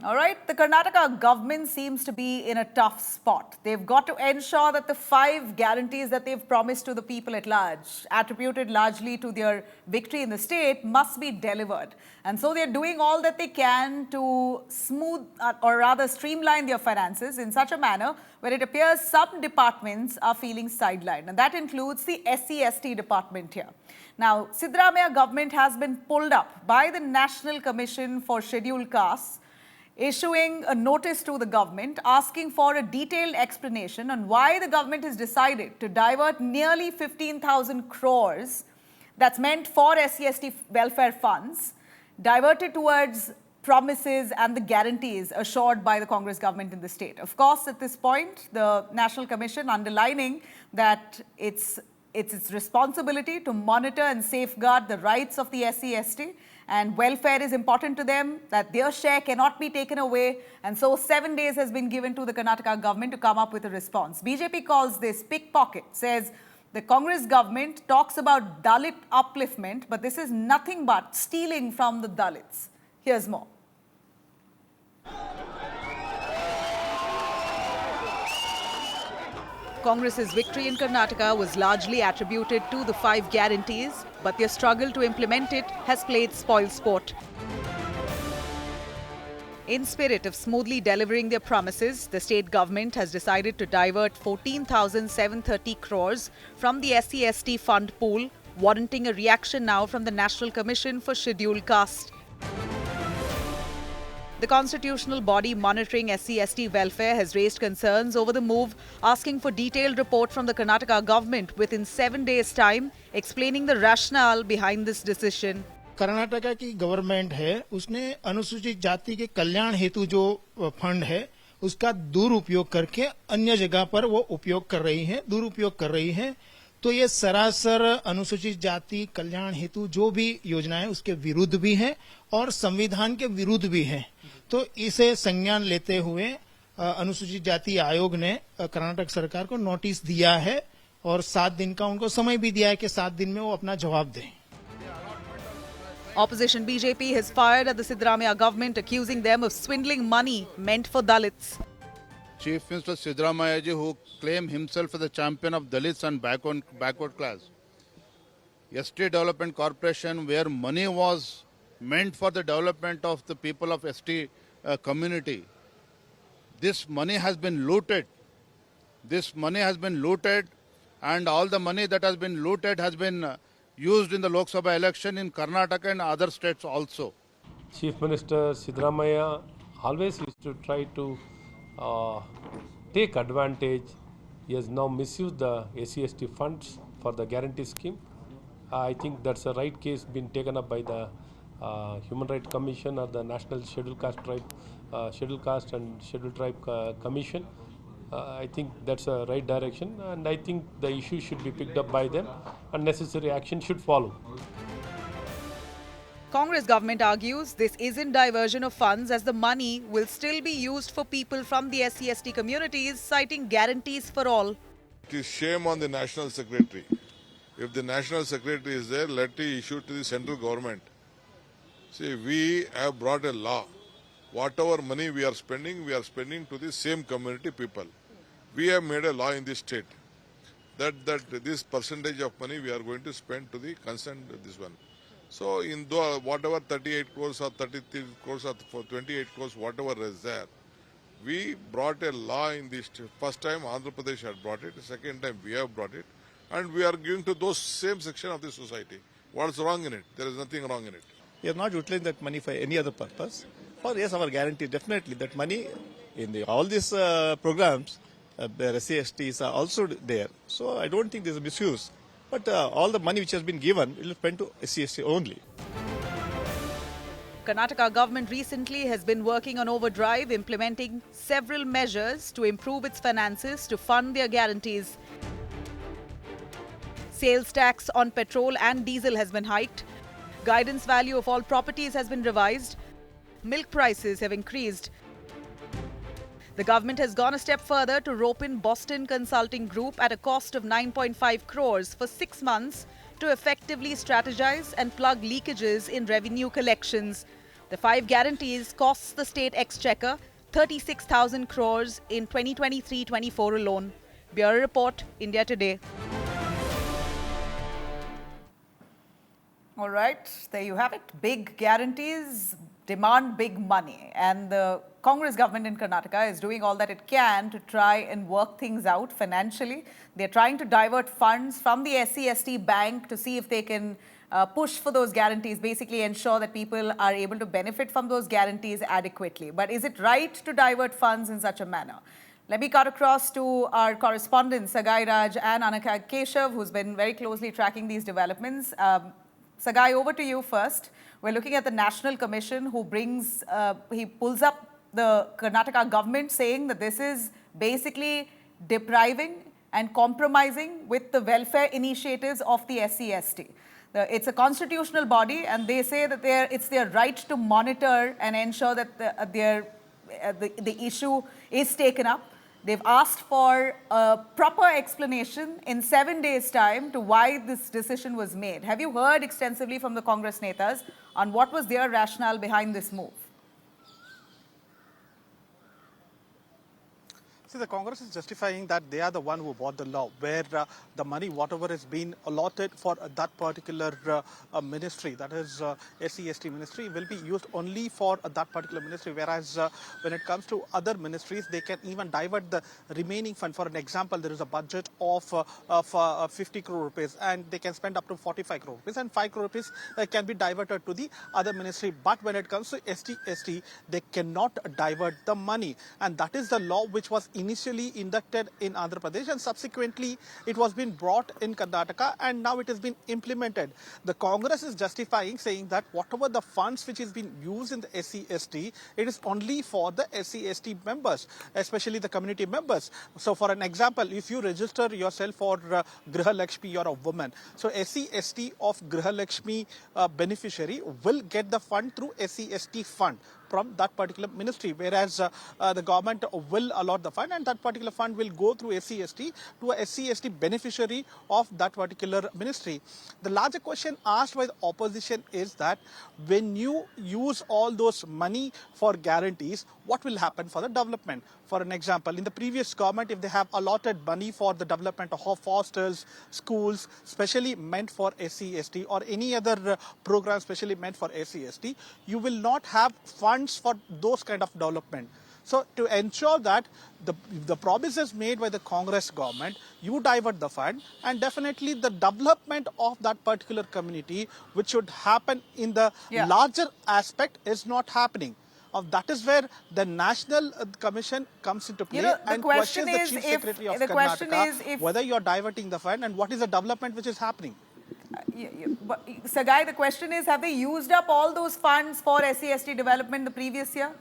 All right, the Karnataka government seems to be in a tough spot. They've got to ensure that the 5 guarantees that they've promised to the people at large, attributed largely to their victory in the state, must be delivered. And so they're doing all that they can to smooth or rather streamline their finances in such a manner where it appears some departments are feeling sidelined. And that includes the SC/ST department here. Now, Siddaramaiah government has been pulled up by the National Commission for Scheduled Castes, issuing a notice to the government asking for a detailed explanation on why the government has decided to divert nearly 15,000 crores that's meant for SC/ST welfare funds, diverted towards promises and the guarantees assured by the Congress government in the state. Of course, at this point, the National Commission underlining that it's its responsibility to monitor and safeguard the rights of the SC/ST, and welfare is important to them, that their share cannot be taken away. And so 7 days has been given to the Karnataka government to come up with a response. BJP calls this pickpocket, says the Congress government talks about Dalit upliftment, but this is nothing but stealing from the Dalits. Here's more. Congress's victory in Karnataka was largely attributed to the 5 guarantees, but their struggle to implement it has played spoilsport. In spirit of smoothly delivering their promises, the state government has decided to divert 14,730 crores from the SC/ST fund pool, warranting a reaction now from the National Commission for Scheduled Castes. The constitutional body monitoring SC/ST welfare has raised concerns over the move, asking for detailed report from the Karnataka government within 7 days' time, explaining the rationale behind this decision. Karnataka की government है, उसने अनुसूचित जाति के कल्याण हेतु जो fund है उसका दुरुपयोग करके अन्य जगह पर वो उपयोग कर रही है, दुरुपयोग कर रही है। तो ये सरासर अनुसूचित जाति कल्याण हेतु जो भी योजना है उसके विरुद्ध भी है और संविधान के विरुद्ध भी है। तो इसे संज्ञान लेते हुए अनुसूचित जाति आयोग ने कर्नाटक सरकार को नोटिस दिया है और 7 दिन का उनको समय भी दिया है कि 7 दिन में वो अपना जवाब दें। Opposition BJP has fired at the Siddaramaiah government, accusing them of swindling money meant for Dalits. Chief Minister Siddaramaiah ji, who claimed himself as the champion of Dalits and backward class. ST Development Corporation, where money was meant for the development of the people of ST community. This money has been looted. This money has been looted, and all the money that has been looted has been used in the Lok Sabha election in Karnataka and other states also. Chief Minister Siddaramaiah always used to try to take advantage. He has now misused the SC/ST funds for the guarantee scheme. I think that's a right case been taken up by the Human Rights Commission or the National Scheduled Caste and Scheduled Tribe Commission. I think that's a right direction, and I think the issue should be picked up by them and necessary action should follow. Congress government argues this isn't diversion of funds, as the money will still be used for people from the SC/ST communities, citing guarantees for all. It is shame on the National Secretary. If the National Secretary is there, let it issue to the central government. See, we have brought a law. Whatever money we are spending to the same community people. We have made a law in this state that this percentage of money we are going to spend to the concerned this one. So in whatever 38 crores or 33 crores or 28 crores, whatever is there, we brought a law in this. First time Andhra Pradesh had brought it, second time we have brought it, and we are giving to those same section of the society. What's wrong in it? There is nothing wrong in it. We are not utilizing that money for any other purpose. For yes, our guarantee definitely that money in all these programs, the SC/STs are also there. So I don't think there's a misuse. But all the money which has been given will be spent to SC/ST only. Karnataka government recently has been working on overdrive, implementing several measures to improve its finances to fund their guarantees. Sales tax on petrol and diesel has been hiked. Guidance value of all properties has been revised. Milk prices have increased. The government has gone a step further to rope in Boston Consulting Group at a cost of 9.5 crores for 6 months to effectively strategize and plug leakages in revenue collections. The 5 guarantees costs the state exchequer 36,000 crores in 2023-24 alone. Bureau Report, India Today. All right, there you have it. Big guarantees demand big money. And the Congress government in Karnataka is doing all that it can to try and work things out financially. They're trying to divert funds from the SC/ST bank to see if they can push for those guarantees, basically ensure that people are able to benefit from those guarantees adequately. But is it right to divert funds in such a manner? Let me cut across to our correspondents, Sagai Raj and Anaka Keshav, who's been very closely tracking these developments. Sagai, over to you first. We're looking at the National Commission who he pulls up the Karnataka government saying that this is basically depriving and compromising with the welfare initiatives of the SC/ST. It's a constitutional body and they say that it's their right to monitor and ensure that the issue is taken up. They've asked for a proper explanation in 7 days' time to why this decision was made. Have you heard extensively from the Congress netas on what was their rationale behind this move? See, the Congress is justifying that they are the one who bought the law, where the money, whatever is being allotted for that particular ministry, that is SC/ST ministry, will be used only for that particular ministry. Whereas when it comes to other ministries, they can even divert the remaining fund. For an example, there is a budget of 50 crore rupees, and they can spend up to 45 crore rupees, and 5 crore rupees can be diverted to the other ministry. But when it comes to ST/ST, they cannot divert the money, and that is the law which was initially inducted in Andhra Pradesh, and subsequently it was been brought in Karnataka, and now it has been implemented. The Congress is justifying, saying that whatever the funds which is being used in the SC/ST, it is only for the SC/ST members, especially the community members. So for an example, if you register yourself for Griha Lakshmi, you're a woman. So SC/ST of Griha Lakshmi beneficiary will get the fund through SC/ST fund from that particular ministry, whereas the government will allot the fund, and that particular fund will go through SC/ST to a SC/ST beneficiary of that particular ministry. The larger question asked by the opposition is that when you use all those money for guarantees, what will happen for the development? For an example, in the previous government, if they have allotted money for the development of hostels, schools, specially meant for SC/ST, or any other program specially meant for SC/ST, you will not have funds for those kind of development. So to ensure that the promises made by the Congress government, you divert the fund, and definitely the development of that particular community, which should happen in the larger aspect, is not happening. That is where the National Commission comes into play and questions the Chief Secretary of Karnataka whether you are diverting the fund and what is the development which is happening. Sagai, the question is, have they used up all those funds for SC/ST development the previous year?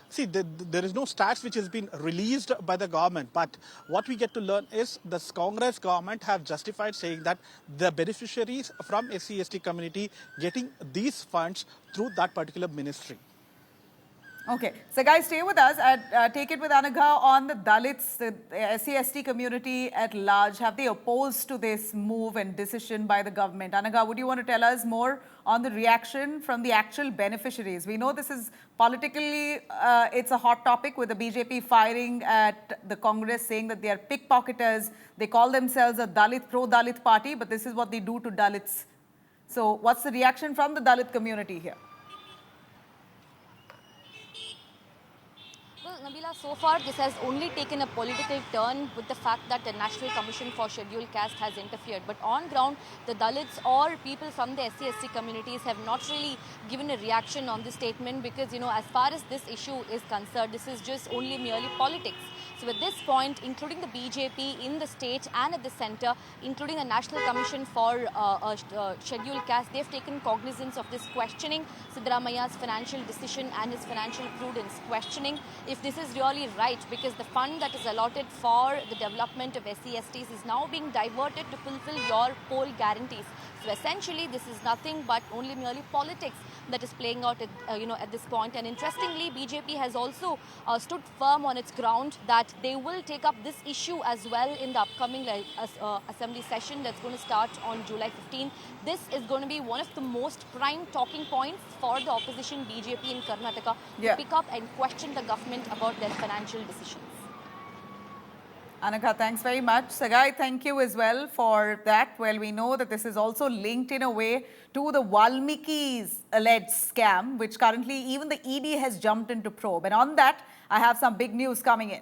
See, there is no stats which has been released by the government, but what we get to learn is the Congress government have justified saying that the beneficiaries from SC/ST community getting these funds through that particular ministry. Okay. So guys, stay with us and take it with Anagha on the Dalits, the SC/ST community at large. Have they opposed to this move and decision by the government? Anagha, would you want to tell us more on the reaction from the actual beneficiaries? We know this is politically, it's a hot topic with the BJP firing at the Congress, saying that they are pickpocketers. They call themselves a Dalit, pro-Dalit party, but this is what they do to Dalits. So what's the reaction from the Dalit community here? Well, Nabila, so far this has only taken a political turn with the fact that the National Commission for Scheduled Caste has interfered. But on ground, the Dalits or people from the SC/ST communities have not really given a reaction on this statement because, you know, as far as this issue is concerned, this is just only merely politics. So at this point, including the BJP in the state and at the centre, including the National Commission for Scheduled Caste, they've taken cognizance of this, questioning Siddaramaia's financial decision and his financial prudence, questioning if this this is really right, because the fund that is allotted for the development of SC/STs is now being diverted to fulfill your poll guarantees. So essentially, this is nothing but only merely politics that is playing out at, at this point. And interestingly, BJP has also stood firm on its ground that they will take up this issue as well in the upcoming assembly session that's going to start on July 15. This is going to be one of the most prime talking points for the opposition BJP in Karnataka to pick up and question the government about their financial decisions. Anagha, thanks very much. Sagai, thank you as well for that. Well, we know that this is also linked in a way to the Valmiki's alleged scam, which currently even the ED has jumped into probe. And on that, I have some big news coming in.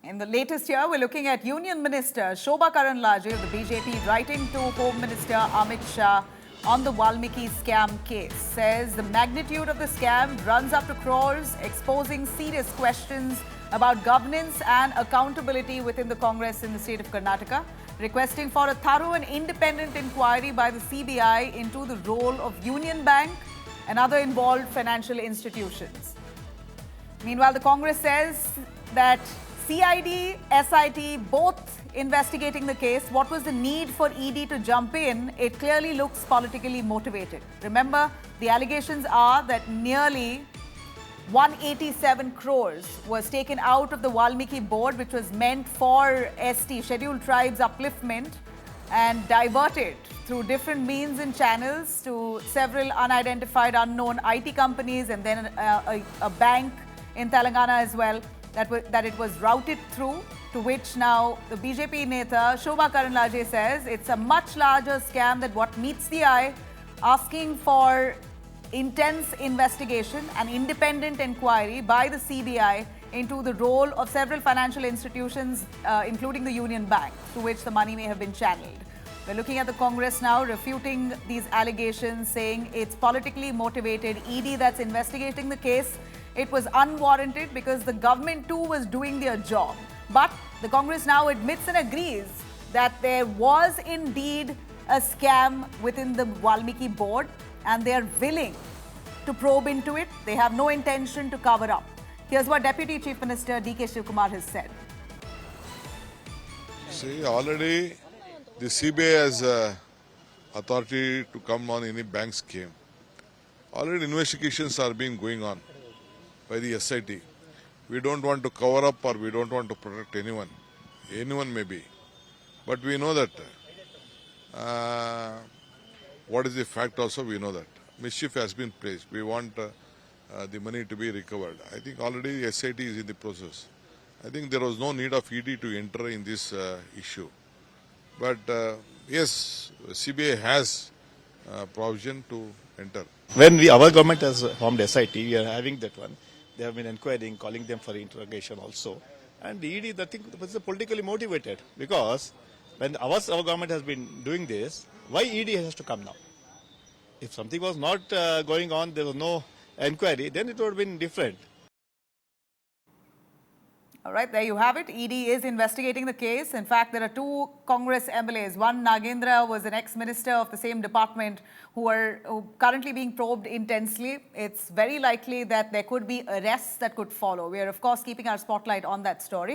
In the latest year, we're looking at Union Minister Shobha Karandlaje of the BJP writing to Home Minister Amit Shah on the Valmiki scam case. Says the magnitude of the scam runs up to crores, exposing serious questions about governance and accountability within the Congress in the state of Karnataka, requesting for a thorough and independent inquiry by the CBI into the role of Union Bank and other involved financial institutions. Meanwhile, the Congress says that CID, SIT, both investigating the case. What was the need for ED to jump in? It clearly looks politically motivated. Remember, the allegations are that nearly 187 crores was taken out of the Valmiki board, which was meant for ST, Scheduled Tribes upliftment, and diverted through different means and channels to several unidentified, unknown IT companies, and then a bank in Telangana as well, that it was routed through, to which now the BJP Neta Shobha Karandlaje says it's a much larger scam than what meets the eye, asking for intense investigation and independent inquiry by the CBI into the role of several financial institutions, including the Union Bank, to which the money may have been channeled. We're looking at the Congress now refuting these allegations, saying it's politically motivated ED that's investigating the case. It was unwarranted because the government too was doing their job. But the Congress now admits and agrees that there was indeed a scam within the Valmiki board, and they're willing to probe into it. They have no intention to cover up. Here's what Deputy Chief Minister D.K. Shivkumar has said. See, already the CBI has authority to come on any bank scheme. Already investigations are being going on by the SIT. We don't want to cover up, or we don't want to protect anyone. Anyone may be. But we know that what is the fact also, we know that. Mischief has been placed. We want the money to be recovered. I think already the SIT is in the process. I think there was no need of ED to enter in this issue. But yes, CBI has provision to enter. When our government has formed SIT, we are having that one. They have been inquiring, calling them for interrogation also. And the ED, I think, was politically motivated, because when our government has been doing this, why ED has to come now? If something was not going on, there was no inquiry, then it would have been different. All right, there you have it. ED is investigating the case. In fact, there are two Congress MLAs. One, Nagendra, was an ex-minister of the same department who are currently being probed intensely. It's very likely that there could be arrests that could follow. We are, of course, keeping our spotlight on that story.